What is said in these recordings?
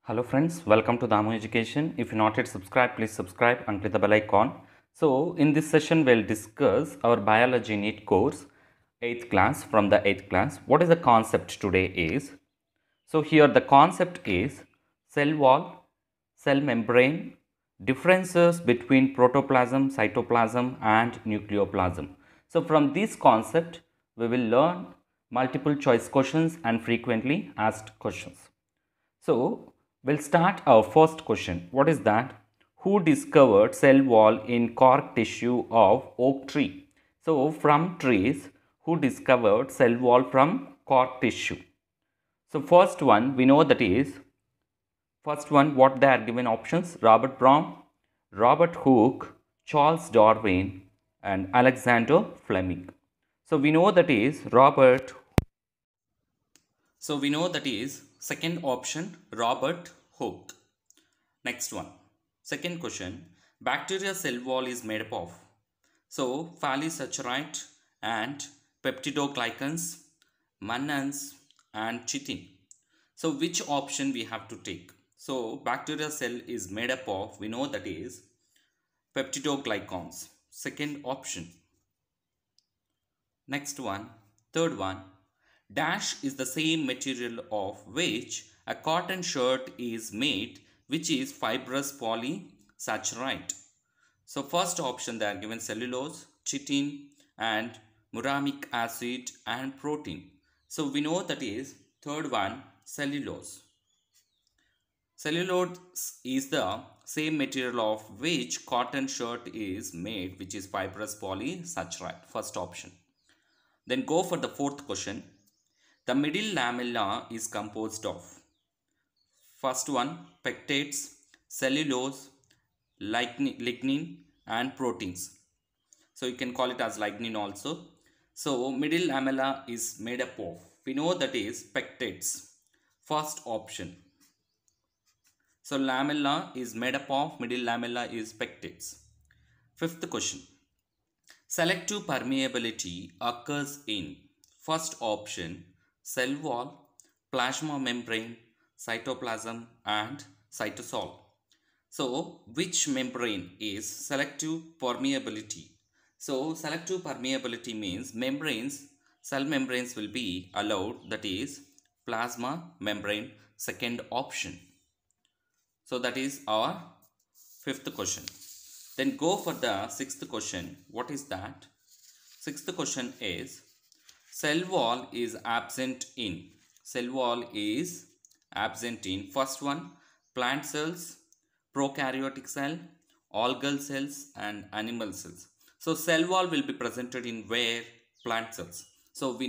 Hello friends, welcome to Damu Education. If you're not yet subscribed, please subscribe and click the bell icon. So in this session, we'll discuss our biology NEET course, 8th class from the 8th class. What is the concept today is? So here the concept is cell wall, cell membrane, differences between protoplasm, cytoplasm and nucleoplasm. So from this concept, we will learn multiple choice questions and frequently asked questions. So, we'll start our first question. What is that? Who discovered cell wall in cork tissue of oak tree? So, from trees, who discovered cell wall from cork tissue? So, first one, we know that is, first one, what they are given options? Robert Brown, Robert Hooke, Charles Darwin, and Alexander Fleming. So, we know that is second option, Robert Hooke. Next one. Second question. Bacteria cell wall is made up of. So, phthalate and peptidoglycans, mannans and chitin. So, which option we have to take? So, bacteria cell is made up of, we know that is peptidoglycans. Second option. Next one. Third one. Dash is the same material of which a cotton shirt is made, which is fibrous polysaccharide. So first option they are given cellulose, chitin and muramic acid and protein. So we know that is third one, cellulose. Cellulose is the same material of which cotton shirt is made, which is fibrous polysaccharide. First option. Then go for the fourth question. The middle lamella is composed of first one, pectates, cellulose, lignin and proteins. So you can call it as lignin also. So middle lamella is made up of, we know that is pectates. First option. So lamella is made up of, middle lamella is pectates. Fifth question. Selective permeability occurs in first option, cell wall, plasma membrane, cytoplasm and cytosol. So which membrane is selective permeability? So selective permeability means membranes, cell membranes will be allowed, that is plasma membrane, second option. So that is our fifth question. Then go for the sixth question. What is that? Sixth question is cell wall is absent in. Cell wall is absent in first one, plant cells, prokaryotic cell, algal cells and animal cells. So cell wall will be presented in where? Plant cells. So we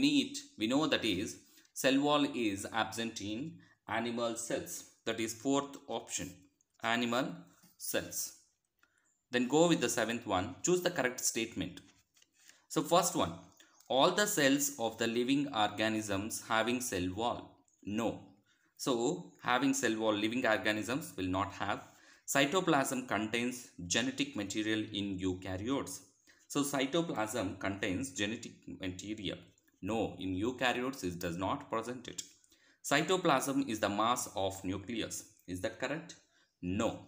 know that is cell wall is absent in animal cells. That is fourth option, animal cells. Then go with the seventh one. Choose the correct statement. So first one, all the cells of the living organisms having cell wall? No. So having cell wall, living organisms will not have. Cytoplasm contains genetic material in eukaryotes. So cytoplasm contains genetic material. No, in eukaryotes it does not present it. Cytoplasm is the mass of nucleus. Is that correct? No.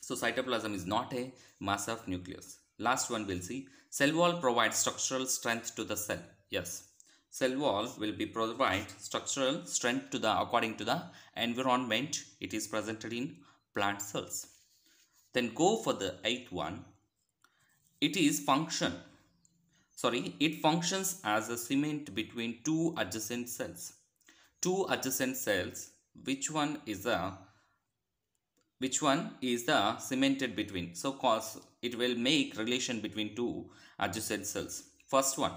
So cytoplasm is not a mass of nucleus. Last one we'll see. Cell wall provides structural strength to the cell. Yes. Cell wall will be provide structural strength to the according to the environment. It is presented in plant cells. Then go for the eighth one. It functions as a cement between two adjacent cells. Two adjacent cells, which one is the cemented between? So cause it will make relation between two adjacent cells. First one,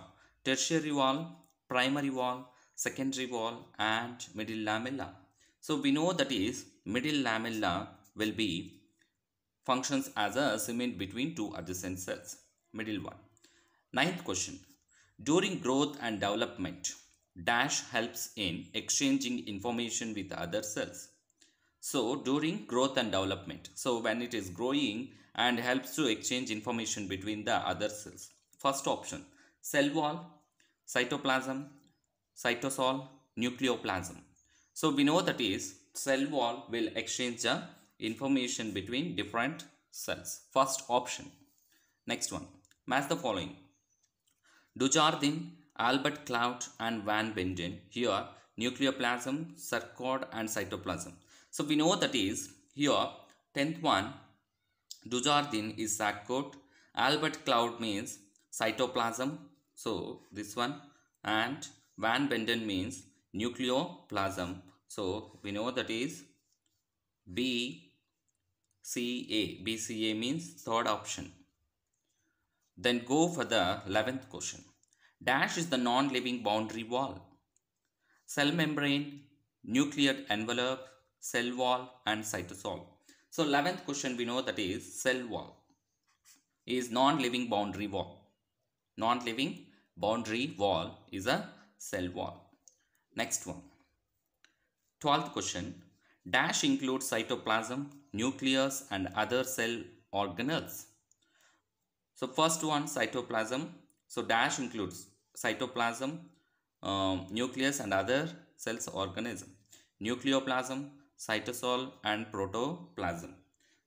tertiary wall, primary wall, secondary wall and middle lamella. So we know that is middle lamella will be functions as a cement between two adjacent cells. Middle one. Ninth question. During growth and development, dash helps in exchanging information with other cells. So during growth and development, so when it is growing and helps to exchange information between the other cells. First option, cell wall, cytoplasm, cytosol, nucleoplasm. So we know that is cell wall will exchange the information between different cells. First option. Next one. Match the following. Dujardin, Albert Cloud and Van Benden. Here nucleoplasm, sarcode and cytoplasm. So we know that is here 10th one. Dujardin is sarcode. Albert Cloud means cytoplasm. So this one, and Van Benden means nucleoplasm. So we know that is BCA. BCA means third option. Then go for the 11th question. Dash is the non-living boundary wall. Cell membrane, nuclear envelope, cell wall and cytosol. So 11th question we know that is cell wall is non-living boundary wall. Non-living boundary wall is a cell wall. Next one. 12th question. Dash includes cytoplasm, nucleus and other cell organelles. So first one, cytoplasm. So dash includes cytoplasm, nucleus and other cells organism. Nucleoplasm, cytosol and protoplasm.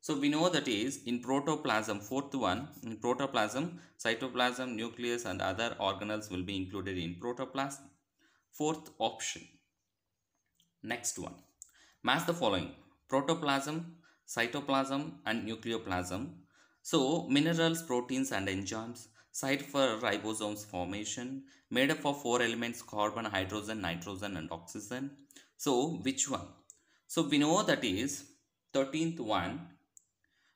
So we know that is in protoplasm, fourth one, in protoplasm, cytoplasm, nucleus and other organelles will be included in protoplasm. Fourth option. Next one. Match the following. Protoplasm, cytoplasm and nucleoplasm. So minerals, proteins and enzymes, site for ribosomes formation, made up of 4 elements: carbon, hydrogen, nitrogen and oxygen. So which one? So we know that is 13th one.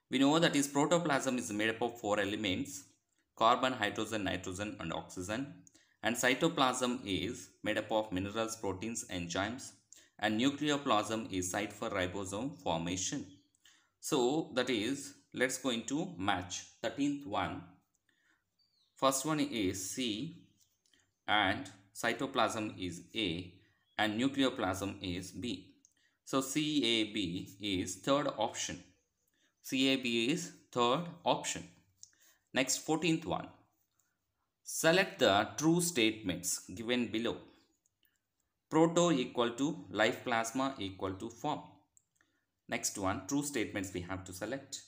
We know that is protoplasm is made up of 4 elements: carbon, hydrogen, nitrogen and oxygen. And cytoplasm is made up of minerals, proteins, enzymes. And nucleoplasm is site for ribosome formation. So that is, let's go into match. 13th one. First one is C and cytoplasm is A and nucleoplasm is B. So CAB is third option. CAB is third option. Next, 14th one. Select the true statements given below. Proto equal to life plasma equal to form. Next one, true statements we have to select.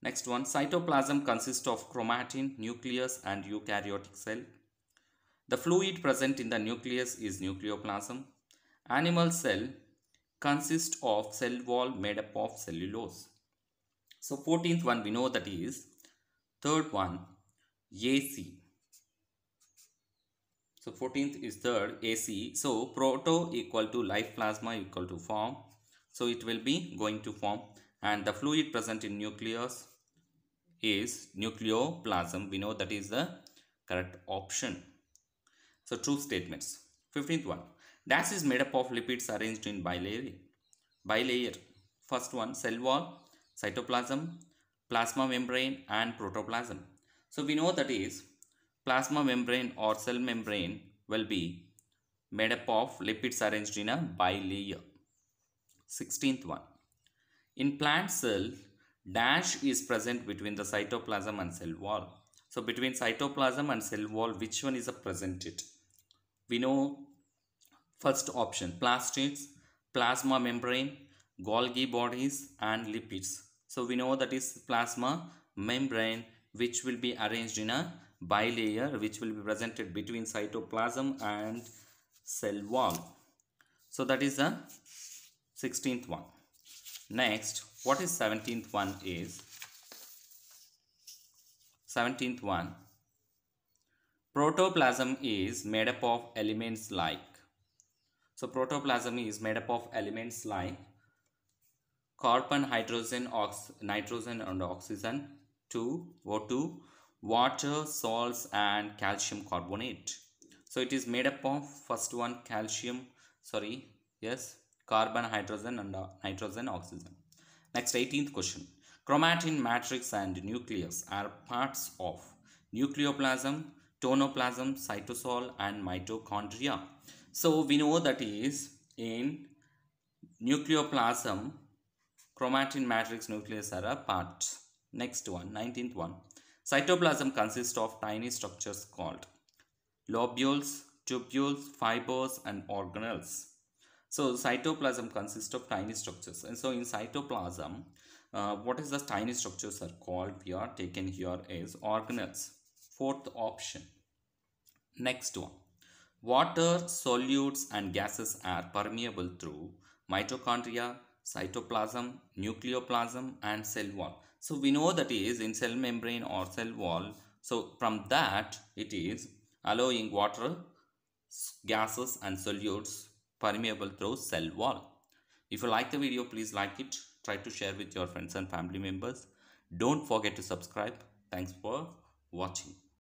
Next one, cytoplasm consists of chromatin, nucleus and eukaryotic cell. The fluid present in the nucleus is nucleoplasm. Animal cell consists of cell wall made up of cellulose. So 14th one we know that is third one, AC. So 14th is third, AC. So proto equal to life plasma equal to form. So it will be going to form, and the fluid present in nucleus is nucleoplasm. We know that is the correct option. So true statements. 15th one. Dash is made up of lipids arranged in bilayer. First one, cell wall, cytoplasm, plasma membrane and protoplasm. So we know that is plasma membrane or cell membrane will be made up of lipids arranged in a bilayer. 16th one. In plant cell, dash is present between the cytoplasm and cell wall. So between cytoplasm and cell wall, which one is presented? We know first option, plastids, plasma membrane, Golgi bodies and lipids. So we know that is plasma membrane, which will be arranged in a bilayer, which will be presented between cytoplasm and cell wall. So that is the 16th one. Next, what is 17th one is? 17th one. Protoplasm is made up of elements like. So protoplasm is made up of elements like carbon, hydrogen, nitrogen and oxygen, 2, O2, water, salts and calcium carbonate. So it is made up of first one carbon, hydrogen and nitrogen, oxygen. Next, 18th question. Chromatin, matrix and nucleus are parts of nucleoplasm, tonoplasm, cytosol and mitochondria. So we know that is in nucleoplasm, chromatin, matrix, nucleus are a part. Next one, 19th one. Cytoplasm consists of tiny structures called lobules, tubules, fibers and organelles. So cytoplasm consists of tiny structures, and so in cytoplasm, what is the tiny structures are called? We are taken here is organelles. Fourth option. Next one. Water, solutes and gases are permeable through mitochondria, cytoplasm, nucleoplasm and cell wall. So we know that is in cell membrane or cell wall. So from that it is allowing water, gases and solutes permeable through cell wall. If you like the video, please like it. Try to share with your friends and family members. Don't forget to subscribe. Thanks for watching.